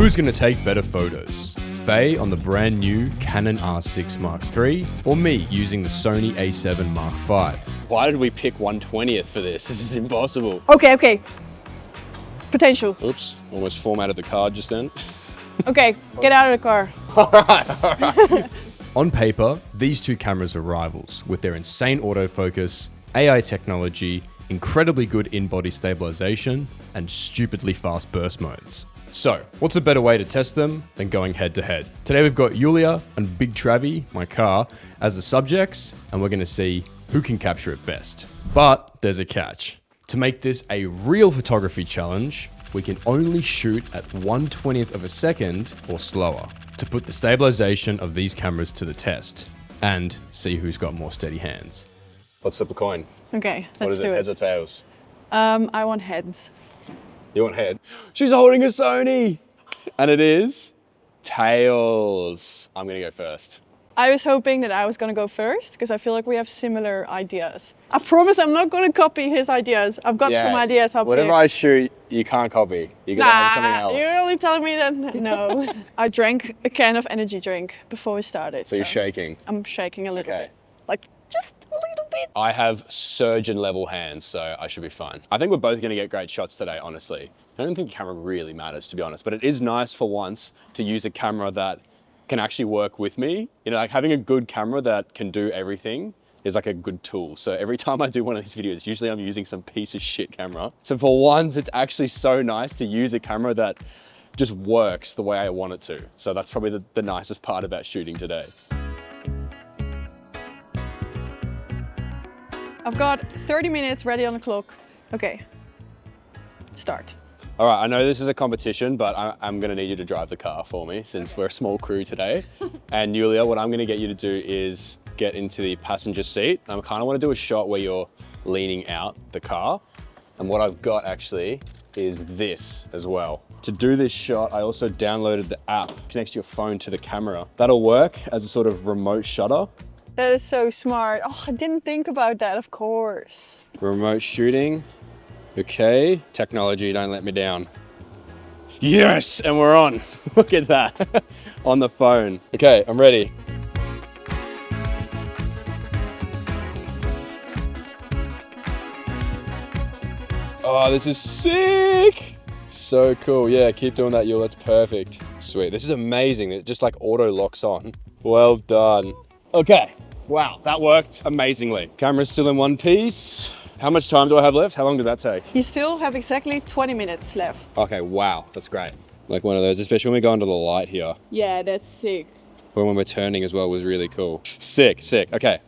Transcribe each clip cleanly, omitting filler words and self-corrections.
Who's gonna take better photos? Faye on the brand new Canon R6 Mark III, or me using the Sony A7 Mark V? Why did we pick 1/20th for this? This is impossible. Okay. Potential. Oops, almost formatted the card just then. Okay, get out of the car. All right. On paper, these two cameras are rivals with their insane autofocus, AI technology, incredibly good in-body stabilization, and stupidly fast burst modes. So, what's a better way to test them than going head to head? Today we've got Yulia and Big Travie, my car, as the subjects, and we're gonna see who can capture it best. But there's a catch. To make this a real photography challenge, we can only shoot at 1/20th of a second or slower to put the stabilization of these cameras to the test and see who's got more steady hands. Let's flip a coin. Okay, What let's is do it. Heads or tails? I want heads. You want head? She's holding a Sony! And it is tails. I'm gonna go first. I was hoping that I was gonna go first because I feel like we have similar ideas. I promise I'm not gonna copy his ideas. I've got some ideas up Whatever here. I shoot, you can't copy. You're gonna have something else. You're only telling me that, no. I drank a can of energy drink before we started. So you're shaking? I'm shaking a little bit. Like, just a little bit. I have surgeon level hands, so I should be fine. I think we're both gonna get great shots today, honestly. I don't think the camera really matters, to be honest, but it is nice for once to use a camera that can actually work with me. You know, like having a good camera that can do everything is like a good tool. So every time I do one of these videos, usually I'm using some piece of shit camera. So for once, it's actually so nice to use a camera that just works the way I want it to. So that's probably the nicest part about shooting today. I've got 30 minutes ready on the clock. Okay, start. All right, I know this is a competition, but I'm gonna need you to drive the car for me since we're a small crew today. And Yulia, what I'm gonna get you to do is get into the passenger seat. I kind of wanna do a shot where you're leaning out the car. And what I've got actually is this as well. To do this shot, I also downloaded the app, connects your phone to the camera. That'll work as a sort of remote shutter. That is so smart. Oh, I didn't think about that, of course. Remote shooting. Okay, technology, don't let me down. Yes, and we're on. Look at that, on the phone. Okay, I'm ready. Oh, this is sick. So cool, yeah, keep doing that, Yul, that's perfect. Sweet, this is amazing. It just like auto locks on. Well done. Okay, wow, that worked amazingly. Camera's still in one piece. How much time do I have left? How long did that take? You still have exactly 20 minutes left. Okay, wow, that's great. Like one of those, especially when we go under the light here. Yeah, that's sick. Or when we're turning as well was really cool. Sick, sick. Okay,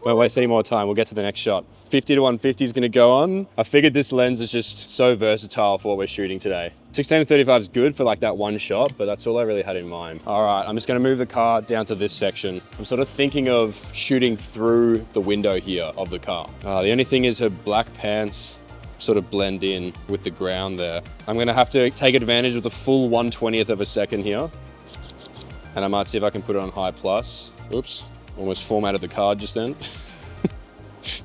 won't waste any more time. We'll get to the next shot. 50 to 150 is gonna go on. I figured this lens is just so versatile for what we're shooting today. 16 to 35 is good for like that one shot, but that's all I really had in mind. All right, I'm just gonna move the car down to this section. I'm sort of thinking of shooting through the window here of the car. The only thing is her black pants sort of blend in with the ground there. I'm gonna have to take advantage of the full 1/20th of a second here. And I might see if I can put it on high plus. Oops, almost formatted the card just then.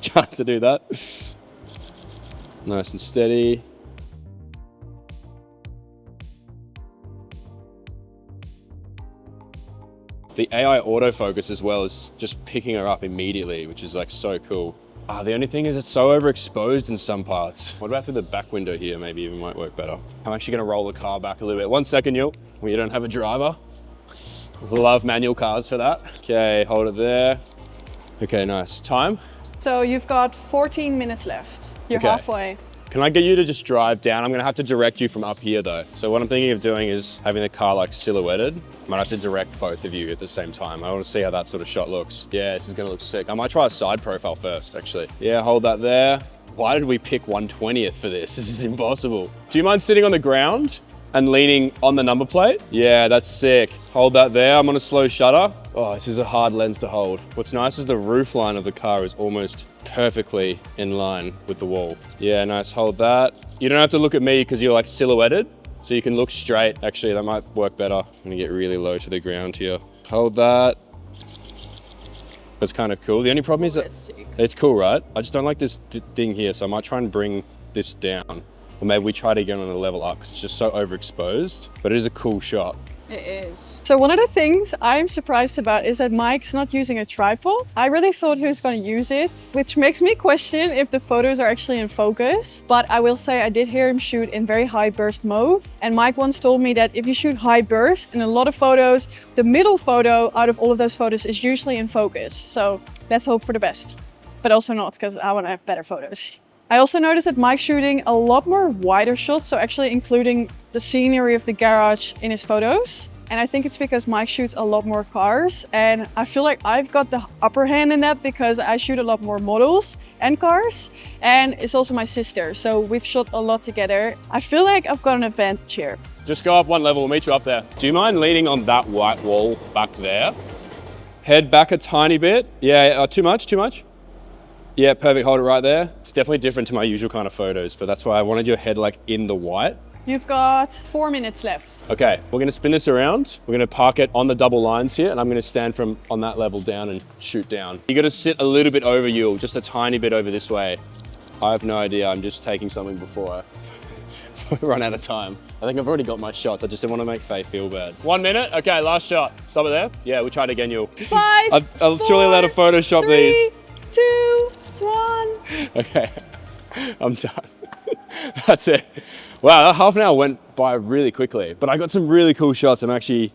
Trying to do that. Nice and steady. The AI autofocus as well is just picking her up immediately, which is like so cool. The only thing is it's so overexposed in some parts. What about through the back window here? Maybe even might work better. I'm actually gonna roll the car back a little bit. 1 second, Yul, when you don't have a driver. Love manual cars for that. Okay, hold it there. Okay, nice. Time? So you've got 14 minutes left. You're halfway. Can I get you to just drive down? I'm gonna have to direct you from up here though. So what I'm thinking of doing is having the car like silhouetted. I might have to direct both of you at the same time. I wanna see how that sort of shot looks. Yeah, this is gonna look sick. I might try a side profile first, actually. Yeah, hold that there. Why did we pick 1/20th for this? This is impossible. Do you mind sitting on the ground and leaning on the number plate? Yeah, that's sick. Hold that there. I'm on a slow shutter. Oh, this is a hard lens to hold. What's nice is the roof line of the car is almost perfectly in line with the wall. Yeah, nice, hold that. You don't have to look at me because you're like silhouetted, so you can look straight. Actually, that might work better. I'm gonna get really low to the ground here. Hold that. That's kind of cool. The only problem is that it's cool, right? I just don't like this thing here, so I might try and bring this down. Or maybe we try it again on a level up because it's just so overexposed, but it is a cool shot. It is. So one of the things I'm surprised about is that Mike's not using a tripod. I really thought he was going to use it, which makes me question if the photos are actually in focus. But I will say I did hear him shoot in very high burst mode. And Mike once told me that if you shoot high burst in a lot of photos, the middle photo out of all of those photos is usually in focus. So let's hope for the best. But also not, because I want to have better photos. I also noticed that Mike's shooting a lot more wider shots, so actually including the scenery of the garage in his photos. And I think it's because Mike shoots a lot more cars, and I feel like I've got the upper hand in that because I shoot a lot more models and cars, and it's also my sister, so we've shot a lot together. I feel like I've got an advantage here. Just go up one level, we'll meet you up there. Do you mind leaning on that white wall back there? Head back a tiny bit. Yeah, too much? Yeah, perfect, hold it right there. It's definitely different to my usual kind of photos, but that's why I wanted your head like in the white. You've got 4 minutes left. Okay, we're gonna spin this around. We're gonna park it on the double lines here, and I'm gonna stand from on that level down and shoot down. You gotta sit a little bit over you, just a tiny bit over this way. I have no idea, I'm just taking something before I run out of time. I think I've already got my shots. I just didn't want to make Faye feel bad. 1 minute, okay, last shot. Stop it there. Yeah, we'll try it again, Yul. 5, I'm surely allowed to Photoshop 3, these. 2, 1. Okay, I'm done. That's it. Wow, that half an hour went by really quickly, but I got some really cool shots I'm actually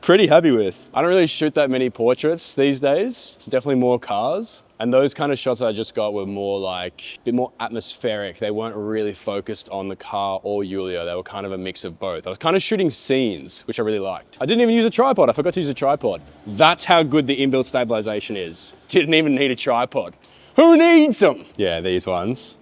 pretty happy with. I don't really shoot that many portraits these days, definitely more cars. And those kind of shots I just got were more like, a bit more atmospheric. They weren't really focused on the car or Julia. They were kind of a mix of both. I was kind of shooting scenes, which I really liked. I didn't even use a tripod. I forgot to use a tripod. That's how good the inbuilt stabilization is. Didn't even need a tripod. Who needs them? Yeah, these ones.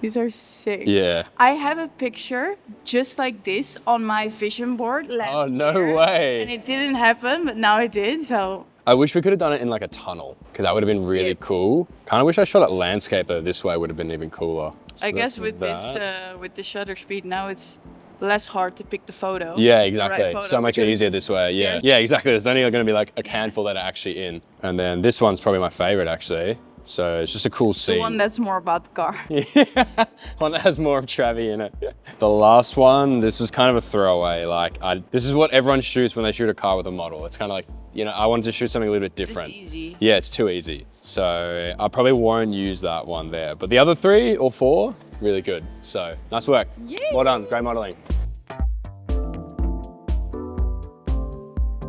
These are sick. Yeah. I have a picture just like this on my vision board last Oh, no year, way. and it didn't happen, but now it did, so. I wish we could have done it in like a tunnel, because that would have been really cool. Kind of wish I shot at landscape though. This way would have been even cooler. So I guess with that. with the shutter speed now, it's less hard to pick the photo. Yeah, the exactly. right photo, So much because easier this way. Yeah. Yeah, exactly. There's only going to be like a handful that are actually in. And then this one's probably my favorite actually. So it's just a cool scene. The one that's more about the car. Yeah, one that has more of Travi in it. The last one, this was kind of a throwaway. Like, this is what everyone shoots when they shoot a car with a model. It's kind of like, you know, I wanted to shoot something a little bit different. It's easy. Yeah, it's too easy. So I probably won't use that one there. But the other 3 or 4, really good. So nice work. Yay. Well done, great modeling.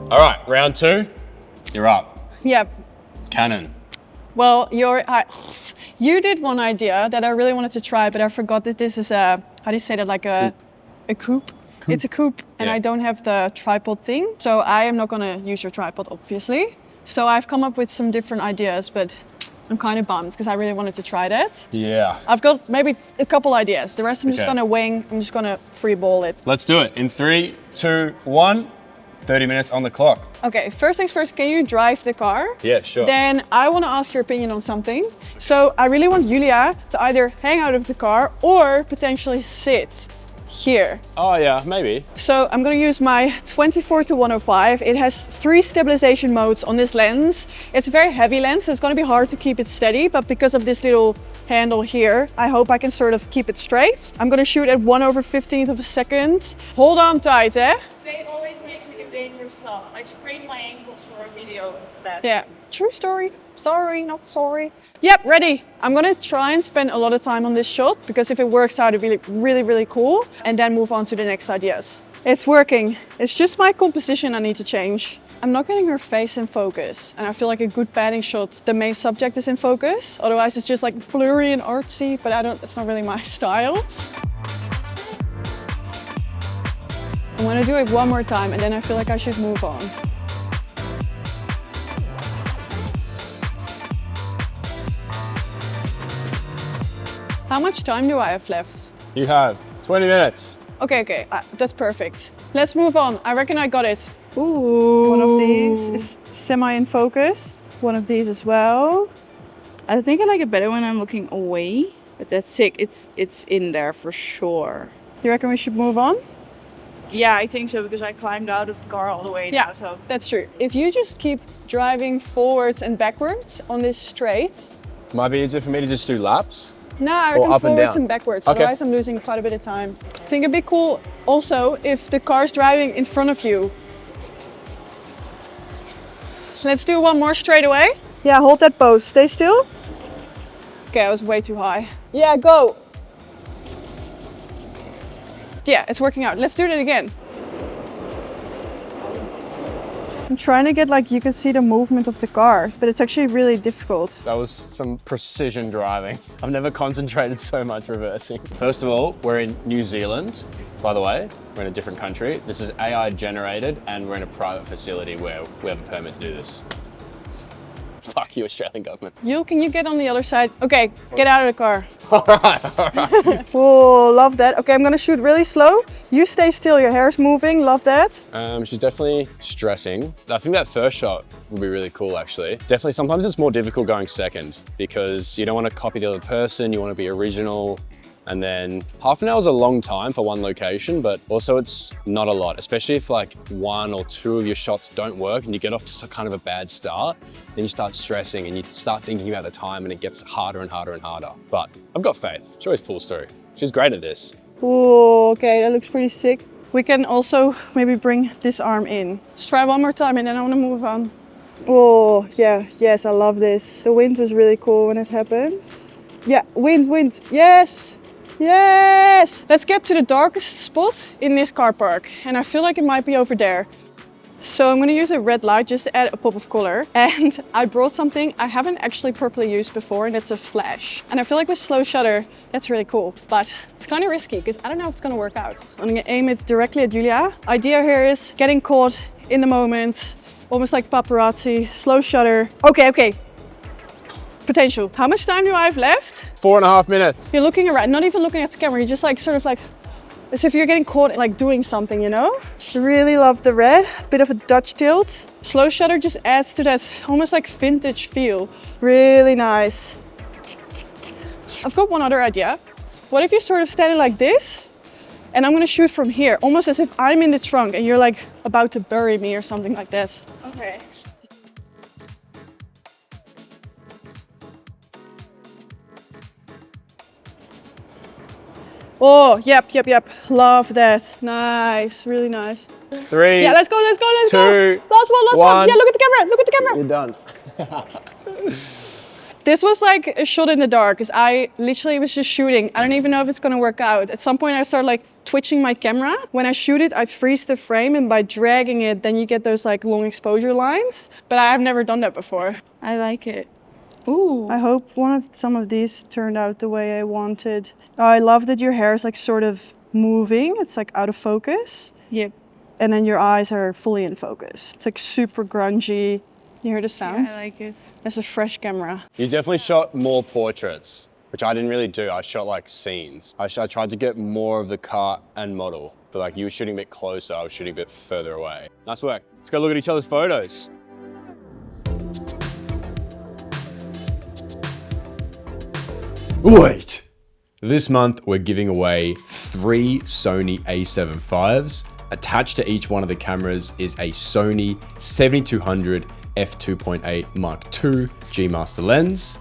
All right, round 2, you're up. Yep. Canon. Well, you did one idea that I really wanted to try, but I forgot that this is a, how do you say that, like a coupe? It's a coupe, and I don't have the tripod thing. So I am not gonna use your tripod, obviously. So I've come up with some different ideas, but I'm kind of bummed because I really wanted to try that. Yeah. I've got maybe a couple ideas. The rest I'm just Okay. gonna wing, I'm just gonna free ball it. Let's do it. In 3, 2, 1, 30 minutes on the clock. Okay, first things first, can you drive the car? Yeah, sure. Then I want to ask your opinion on something. So I really want Julia to either hang out of the car or potentially sit here. Oh yeah, maybe. So I'm going to use my 24-105. It has 3 stabilization modes on this lens. It's a very heavy lens, so it's going to be hard to keep it steady, but because of this little handle here, I hope I can sort of keep it straight. I'm going to shoot at 1/15 of a second. Hold on tight, eh? They always make me do dangerous stuff. I sprained my ankles for a video last. Yeah, true story. Sorry, not sorry. Yep, ready. I'm gonna try and spend a lot of time on this shot because if it works out, it'll be really, really cool. And then move on to the next ideas. It's working. It's just my composition I need to change. I'm not getting her face in focus. And I feel like a good padding shot, the main subject is in focus. Otherwise it's just like blurry and artsy, but it's not really my style. I'm gonna do it one more time and then I feel like I should move on. How much time do I have left? You have 20 minutes. Okay, that's perfect. Let's move on. I reckon I got it. Ooh. One of these is semi in focus. One of these as well. I think I like it better when I'm looking away, but that's sick. It's in there for sure. You reckon we should move on? Yeah, I think so because I climbed out of the car all the way now. So that's true. If you just keep driving forwards and backwards on this straight. Might be easier for me to just do laps. No, I Or reckon up and forwards down? and backwards. Okay. Otherwise, I'm losing quite a bit of time. I think it'd be cool also if the car's driving in front of you. So let's do one more straight away. Yeah, hold that pose. Stay still. Okay, I was way too high. Yeah, go. Yeah, it's working out. Let's do it again. I'm trying to get like you can see the movement of the car, but it's actually really difficult. That was some precision driving. I've never concentrated so much reversing. First of all, we're in New Zealand, by the way. We're in a different country. This is AI generated and we're in a private facility where we have a permit to do this. Fuck you, Australian government. Can you get on the other side? Okay, get out of the car. All right. Oh, love that. Okay, I'm gonna shoot really slow. You stay still, your hair's moving, love that. She's definitely stressing. I think that first shot will be really cool, actually. Definitely, sometimes it's more difficult going second because you don't want to copy the other person, you want to be original. And then half an hour is a long time for one location, but also it's not a lot, especially if like 1 or 2 of your shots don't work and you get off to some kind of a bad start, then you start stressing and you start thinking about the time and it gets harder and harder and harder. But I've got faith. She always pulls through. She's great at this. Oh, okay, that looks pretty sick. We can also maybe bring this arm in. Let's try one more time and then I want to move on. Oh, yeah, yes, I love this. The wind was really cool when it happens. Yeah, wind, yes! Yes! Let's get to the darkest spot in this car park. And I feel like it might be over there. So I'm gonna use a red light just to add a pop of color. And I brought something I haven't actually properly used before, and that's a flash. And I feel like with slow shutter, that's really cool. But it's kind of risky because I don't know if it's gonna work out. I'm gonna aim it directly at Julia. Idea here is getting caught in the moment, almost like paparazzi, slow shutter. Okay. Potential. How much time do I have left? 4.5 minutes. You're looking around, not even looking at the camera. You're just like sort of like as if you're getting caught like doing something, you know? I really love the red, bit of a Dutch tilt. Slow shutter just adds to that almost like vintage feel. Really nice. I've got one other idea. What if you're sort of standing like this and I'm gonna shoot from here, almost as if I'm in the trunk and you're like about to bury me or something like that. Okay. Oh, yep. Love that. Nice, really nice. 3. Yeah, let's go. 2. Last one. 1. Yeah, look at the camera. You're done. This was like a shot in the dark because I literally was just shooting. I don't even know if it's gonna work out. At some point I start like twitching my camera. When I shoot it, I freeze the frame, and by dragging it, then you get those like long exposure lines. But I've never done that before. I like it. Ooh. I hope some of these turned out the way I wanted. I love that your hair is like sort of moving. It's like out of focus. Yep. And then your eyes are fully in focus. It's like super grungy. You hear the sounds? Yeah, I like it. It's a fresh camera. You definitely shot more portraits, which I didn't really do. I shot like scenes. I tried to get more of the car and model, but like you were shooting a bit closer, I was shooting a bit further away. Nice work. Let's go look at each other's photos. Wait! This month, we're giving away 3 Sony A7Vs. Attached to each one of the cameras is a Sony 7200 f2.8 Mark II G Master lens.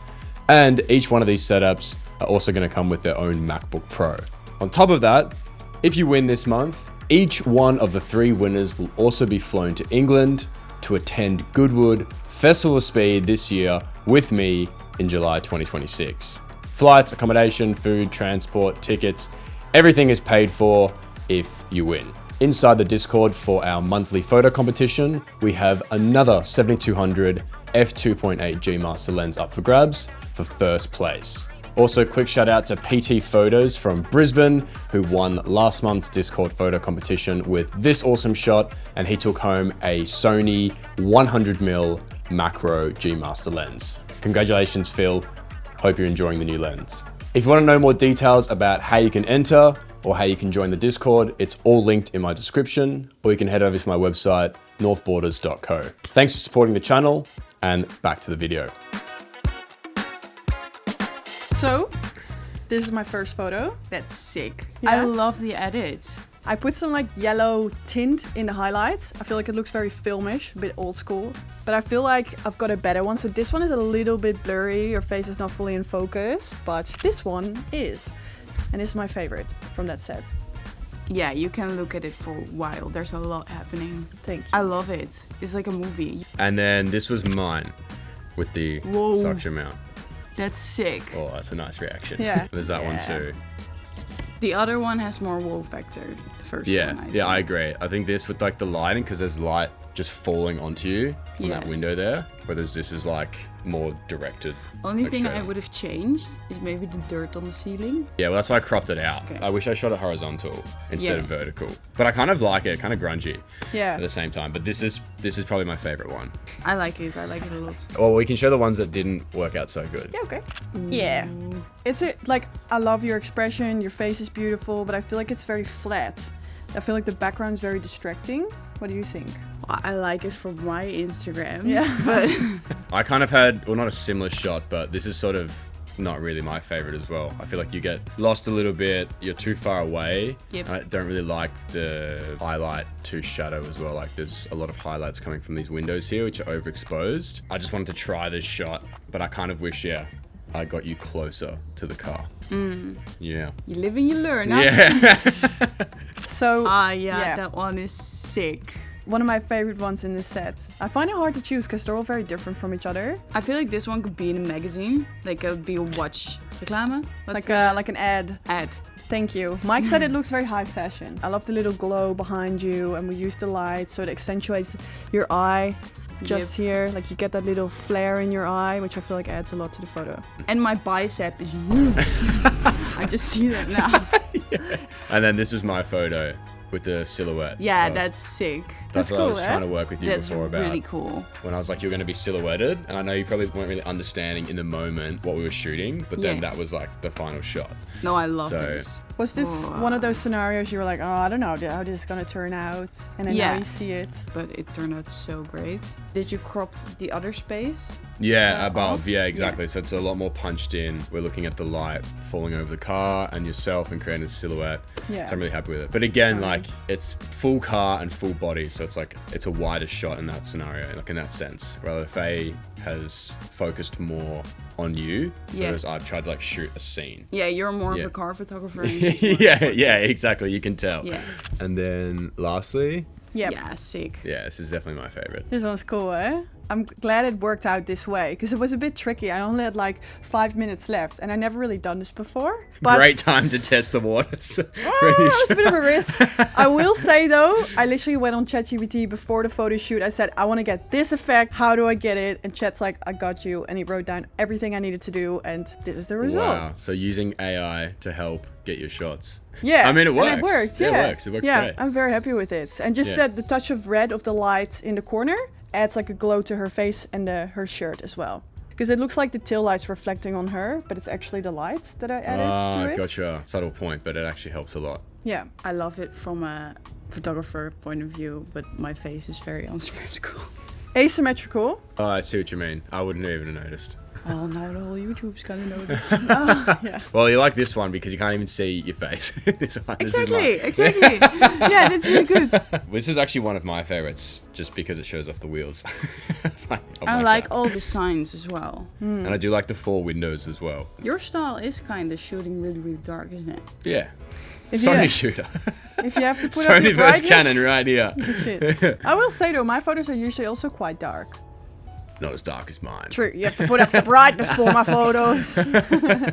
And each one of these setups are also going to come with their own MacBook Pro. On top of that, if you win this month, each one of the 3 winners will also be flown to England to attend Goodwood Festival of Speed this year with me in July 2026. Flights, accommodation, food, transport, tickets, everything is paid for if you win. Inside the Discord for our monthly photo competition, we have another 7200 f2.8 G Master lens up for grabs for first place. Also, quick shout out to PT Photos from Brisbane, who won last month's Discord photo competition with this awesome shot, and he took home a Sony 100mm macro G Master lens. Congratulations, Phil. Hope you're enjoying the new lens. If you want to know more details about how you can enter or how you can join the Discord, it's all linked in my description, or you can head over to my website, northborders.co. Thanks for supporting the channel, and back to the video. So, this is my first photo. That's sick. Yeah? I love the edit. I put some like yellow tint in the highlights. I feel like it looks very filmish, a bit old school. But I feel like I've got a better one. So this one is a little bit blurry. Your face is not fully in focus, but this one is. And this is my favorite from that set. Yeah, you can look at it for a while. There's a lot happening. Thank you. I love it. It's like a movie. And then this was mine with the suction mount. That's sick. Oh, that's a nice reaction. Yeah. There's that one too. The other one has more wow factor. The first one, I agree. I think this with like the lighting, because there's light just falling onto you on that window there, whereas this is like more directed. Only like thing straight I on. would have changed is maybe the dirt on the ceiling. Yeah, well that's why I cropped it out. Okay. I wish I shot it horizontal instead of vertical. But I kind of like it, kind of grungy Yeah. at the same time. But this is probably my favorite one. I like it a lot. Well, we can show the ones that didn't work out so good. Yeah, okay. Yeah. It's like, I love your expression, your face is beautiful, but I feel like it's very flat. I feel like the background is very distracting. What do you think? I like it from my Instagram. Yeah. But I kind of had, well, not a similar shot, but this is sort of not really my favorite as well. I feel like you get lost a little bit, you're too far away. Yep. I don't really like the highlight to shadow as well. Like there's a lot of highlights coming from these windows here, which are overexposed. I just wanted to try this shot, but I kind of wish, I got you closer to the car. Yeah. you live and you learn, huh? Yeah. So, that one is sick. one of my favorite ones in this set. I find it hard to choose because they're all very different from each other. I feel like this one could be in a magazine. Like it would be a watch reclame. Like an ad. Ad. Thank you. Mike said it looks very high fashion. I love the little glow behind you, and we use the light so it accentuates your eye just here. Like you get that little flare in your eye, which I feel like adds a lot to the photo. And my bicep is huge. I just see that now. And then this was my photo with the silhouette. Yeah, that's sick. That's what cool, I was trying to work with you That's before about. really cool. When I was like, you're going to be silhouetted, and I know you probably weren't really understanding in the moment what we were shooting, but then that was like the final shot. No, I love So- this. Was this one of those scenarios you were like, oh, I don't know how this is gonna turn out, and then now you see it? But it turned out so great. Did you crop the other space? Yeah, above. Yeah, exactly. So it's a lot more punched in. We're looking at the light falling over the car and yourself and creating a silhouette. Yeah. So I'm really happy with it. But again, like it's full car and full body. So it's like, it's a wider shot in that scenario, like in that sense. Rather, Faye has focused more on you, whereas I've tried to like shoot a scene. Yeah, you're more of a car photographer. And yeah, exactly. You can tell. Yeah. And then lastly, Yeah, sick. yeah, this is definitely my favorite. This one's cool, eh? I'm glad it worked out this way because it was a bit tricky. I only had like 5 minutes left and I never really done this before. But Great time to test the waters. it's a bit of a risk. I will say though, I literally went on ChatGPT before the photo shoot. I said, I want to get this effect. How do I get it? And Chat's like, I got you. And he wrote down everything I needed to do. And this is the result. Wow. So using AI to help get your shots. Yeah. I mean, it works. And it worked, Yeah, yeah. it works. It works yeah, great. I'm very happy with it. And just that the touch of red of the light in the corner adds like a glow to her face and her shirt as well. Because it looks like the tail lights reflecting on her, but it's actually the lights that I added to it. Gotcha. Subtle point, but it actually helps a lot. Yeah. I love it from a photographer point of view, but my face is very unsymmetrical. Asymmetrical. Oh, I see what you mean. I wouldn't even have noticed. Oh, now the whole YouTube's gonna know this. Yeah. Well, you like this one because you can't even see your face. This one, this is mine. Exactly. Yeah, that's really good. This is actually one of my favorites, just because it shows off the wheels. I like all the signs as well. And I do like the 4 windows as well. Your style is kind of shooting really, really dark, isn't it? Yeah. If Sony you- shooter. If you have to put up Sony your versus brightness, Canon right here. shit. I will say though, my photos are usually also quite dark. Not as dark as mine. True, you have to put up the brightness for my photos.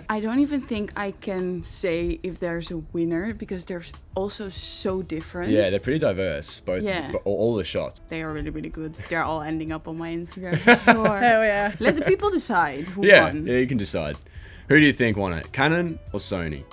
I don't even think I can say if there's a winner because they're also so different. Yeah, they're pretty diverse. Both, Yeah. all the shots. They are really, really good. They're all ending up on my Instagram for sure. Hell yeah. Let the people decide who Yeah, won. yeah, you can decide. Who do you think won it? Canon or Sony?